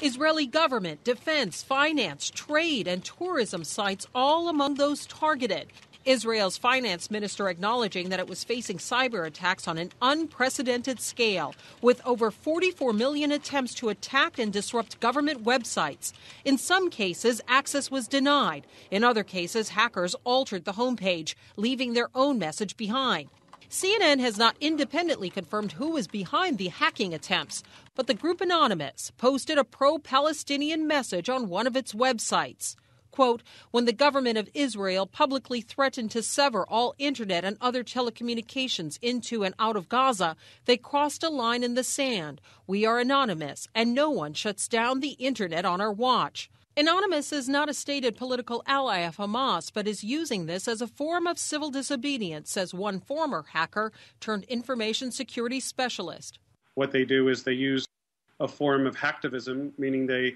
Israeli government, defense, finance, trade, and tourism sites all among those targeted. Israel's finance minister acknowledging that it was facing cyber attacks on an unprecedented scale, with over 44 million attempts to attack and disrupt government websites. In some cases, access was denied. In other cases, hackers altered the homepage, leaving their own message behind. CNN has not independently confirmed who was behind the hacking attempts, but the group Anonymous posted a pro-Palestinian message on one of its websites. Quote, when the government of Israel publicly threatened to sever all internet and other telecommunications into and out of Gaza, they crossed a line in the sand. We are anonymous, and no one shuts down the internet on our watch. Anonymous is not a stated political ally of Hamas, but is using this as a form of civil disobedience, says one former hacker turned information security specialist. What they do is they use a form of hacktivism, meaning they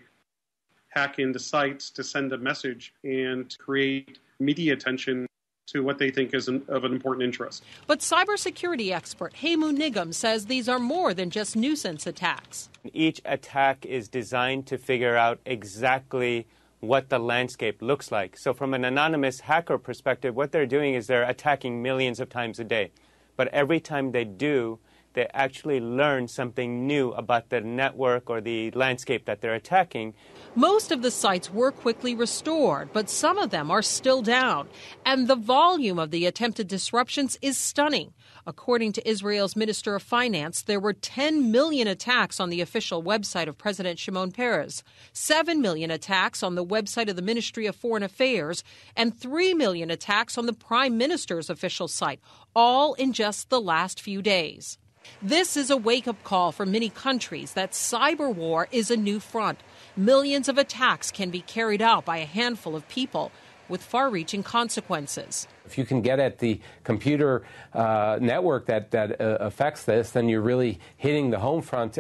hack into sites to send a message and create media attention to what they think is of an important interest. But cybersecurity expert Hemu Nigam says these are more than just nuisance attacks. Each attack is designed to figure out exactly what the landscape looks like. So from an anonymous hacker perspective, what they're doing is they're attacking millions of times a day. But every time they do, they actually learn something new about the network or the landscape that they're attacking. Most of the sites were quickly restored, but some of them are still down. And the volume of the attempted disruptions is stunning. According to Israel's Minister of Finance, there were 10 million attacks on the official website of President Shimon Peres, 7 million attacks on the website of the Ministry of Foreign Affairs, and 3 million attacks on the Prime Minister's official site, all in just the last few days. This is a wake-up call for many countries that cyber war is a new front. Millions of attacks can be carried out by a handful of people with far-reaching consequences. If you can get at the computer network that affects this, then you're really hitting the home front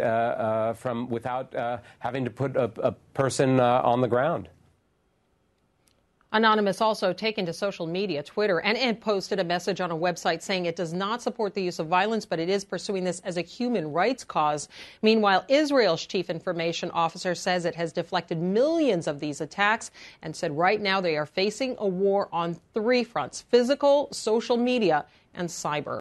from without having to put a person on the ground. Anonymous also taken to social media, Twitter, and posted a message on a website saying it does not support the use of violence, but it is pursuing this as a human rights cause. Meanwhile, Israel's chief information officer says it has deflected millions of these attacks and said right now they are facing a war on 3 fronts: physical, social media, and cyber.